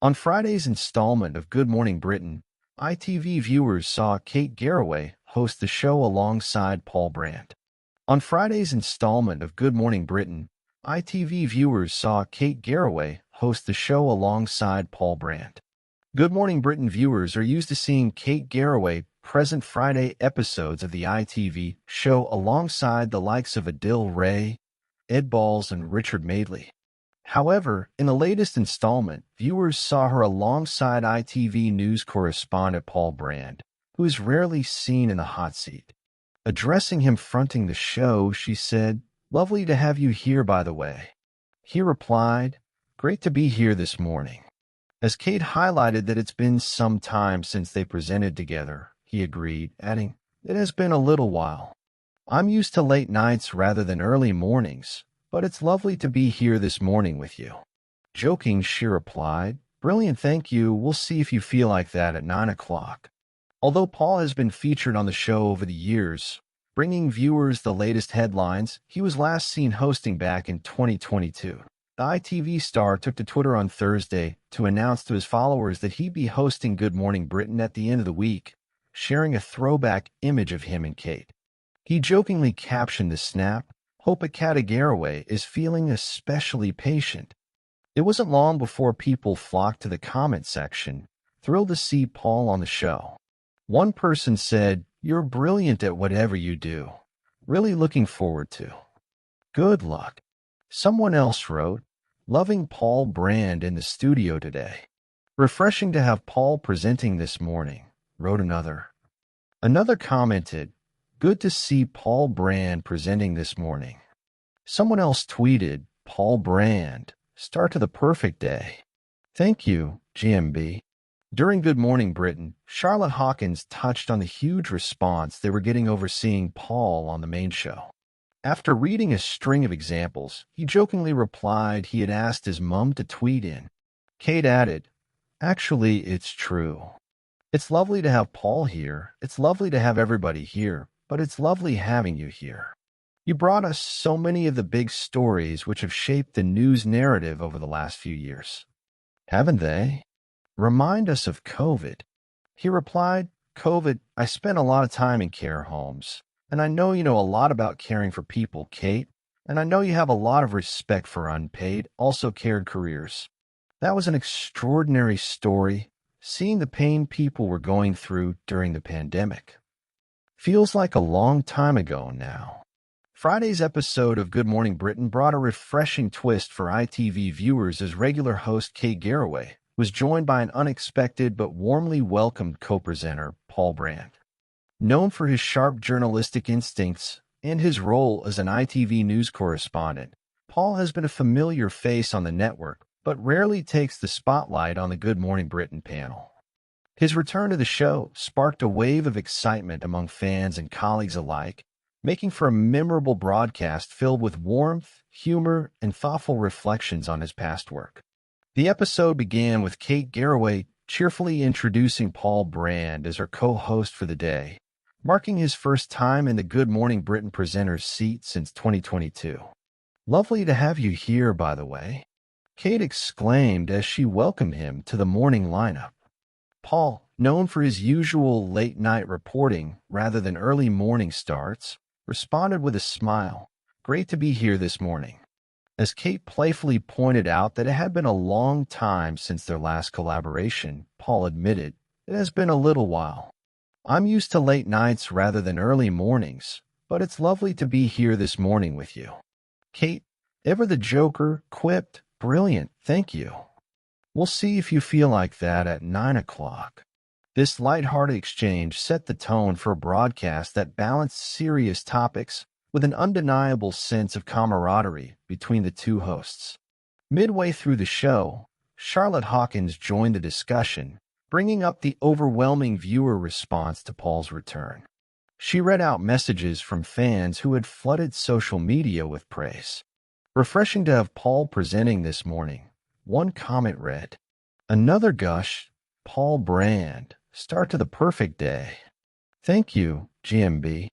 On Friday's installment of Good Morning Britain, ITV viewers saw Kate Garraway host the show alongside Paul Brand. On Friday's installment of Good Morning Britain, ITV viewers saw Kate Garraway host the show alongside Paul Brand. Good Morning Britain viewers are used to seeing Kate Garraway present Friday episodes of the ITV show alongside the likes of Adil Ray, Ed Balls, and Richard Madeley. However, in the latest installment, viewers saw her alongside ITV news correspondent Paul Brand, who is rarely seen in the hot seat. Addressing him fronting the show, she said, "Lovely to have you here, by the way." He replied, "Great to be here this morning." As Kate highlighted that it's been some time since they presented together, he agreed, adding, "It has been a little while. I'm used to late nights rather than early mornings, but it's lovely to be here this morning with you." Joking, she replied, "Brilliant, thank you. We'll see if you feel like that at 9 o'clock. Although Paul has been featured on the show over the years, bringing viewers the latest headlines, he was last seen hosting back in 2022. The ITV star took to Twitter on Thursday to announce to his followers that he'd be hosting Good Morning Britain at the end of the week, sharing a throwback image of him and Kate. He jokingly captioned the snap, "Hope Kate Garraway is feeling especially patient." It wasn't long before people flocked to the comment section, thrilled to see Paul on the show. One person said, "You're brilliant at whatever you do. Really looking forward to. Good luck." Someone else wrote, "Loving Paul Brand in the studio today. Refreshing to have Paul presenting this morning," wrote another. Another commented, "Good to see Paul Brand presenting this morning." Someone else tweeted, "Paul Brand, start to the perfect day. Thank you, GMB." During Good Morning Britain, Charlotte Hawkins touched on the huge response they were getting over seeing Paul on the main show. After reading a string of examples, he jokingly replied he had asked his mum to tweet in. Kate added, "Actually, it's true. It's lovely to have Paul here. It's lovely to have everybody here, but it's lovely having you here. You brought us so many of the big stories which have shaped the news narrative over the last few years. Haven't they? Remind us of COVID." He replied, "COVID, I spent a lot of time in care homes, and I know you know a lot about caring for people, Kate, and I know you have a lot of respect for unpaid, also cared careers. That was an extraordinary story, seeing the pain people were going through during the pandemic. Feels like a long time ago now." Friday's episode of Good Morning Britain brought a refreshing twist for ITV viewers as regular host Kate Garraway was joined by an unexpected but warmly welcomed co-presenter, Paul Brand. Known for his sharp journalistic instincts and his role as an ITV news correspondent, Paul has been a familiar face on the network, but rarely takes the spotlight on the Good Morning Britain panel. His return to the show sparked a wave of excitement among fans and colleagues alike, making for a memorable broadcast filled with warmth, humor, and thoughtful reflections on his past work. The episode began with Kate Garraway cheerfully introducing Paul Brand as her co-host for the day, marking his first time in the Good Morning Britain presenter's seat since 2022. "Lovely to have you here, by the way," Kate exclaimed as she welcomed him to the morning lineup. Paul, known for his usual late-night reporting rather than early morning starts, responded with a smile, "Great to be here this morning." As Kate playfully pointed out that it had been a long time since their last collaboration, Paul admitted, "It has been a little while. I'm used to late nights rather than early mornings, but it's lovely to be here this morning with you." Kate, ever the joker, quipped, "Brilliant, thank you. We'll see if you feel like that at 9 o'clock. This lighthearted exchange set the tone for a broadcast that balanced serious topics with an undeniable sense of camaraderie between the two hosts. Midway through the show, Charlotte Hawkins joined the discussion, bringing up the overwhelming viewer response to Paul's return. She read out messages from fans who had flooded social media with praise. "Refreshing to have Paul presenting this morning," one comment read. Another gushed, "Paul Brand, start to the perfect day. Thank you, GMB."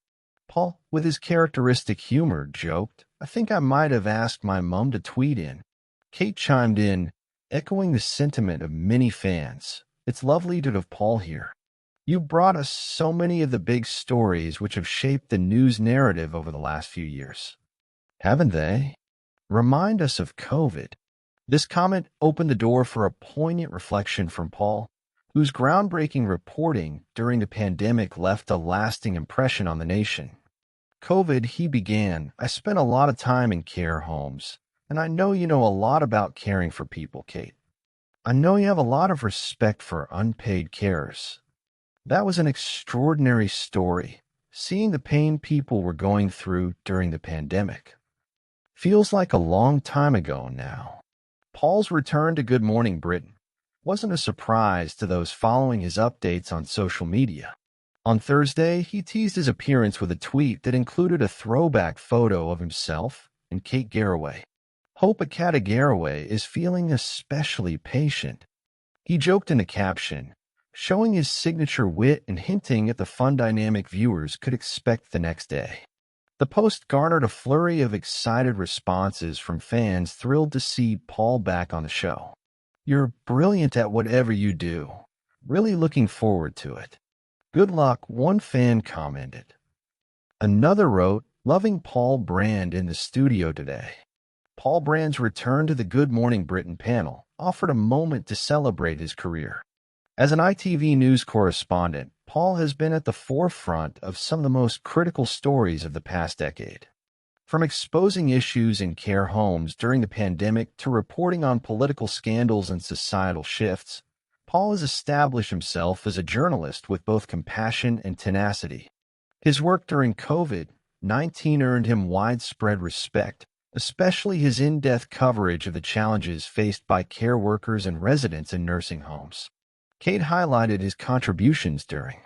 Paul, with his characteristic humor, joked, "I think I might have asked my mum to tweet in." Kate chimed in, Echoing the sentiment of many fans, it's lovely to have Paul here. You brought us so many of the big stories which have shaped the news narrative over the last few years. Haven't they? Remind us of COVID. This comment opened the door for a poignant reflection from Paul, whose groundbreaking reporting during the pandemic left a lasting impression on the nation. COVID, he began, I spent a lot of time in care homes, and I know you know a lot about caring for people, Kate. I know you have a lot of respect for unpaid carers. That was an extraordinary story, seeing the pain people were going through during the pandemic. Feels like a long time ago now. Paul's return to Good Morning Britain wasn't a surprise to those following his updates on social media. On Thursday, he teased his appearance with a tweet that included a throwback photo of himself and Kate Garraway. Hope Akata Garraway is feeling especially patient. He joked in the caption, showing his signature wit and hinting at the fun dynamic viewers could expect the next day. The post garnered a flurry of excited responses from fans thrilled to see Paul back on the show. You're brilliant at whatever you do. Really looking forward to it. Good luck, one fan commented. Another wrote, loving Paul Brand in the studio today. Paul Brand's return to the Good Morning Britain panel offered a moment to celebrate his career. As an ITV News correspondent, Paul has been at the forefront of some of the most critical stories of the past decade. From exposing issues in care homes during the pandemic to reporting on political scandals and societal shifts, Paul has established himself as a journalist with both compassion and tenacity. His work during COVID-19 earned him widespread respect, especially his in-depth coverage of the challenges faced by care workers and residents in nursing homes. Kate highlighted his contributions during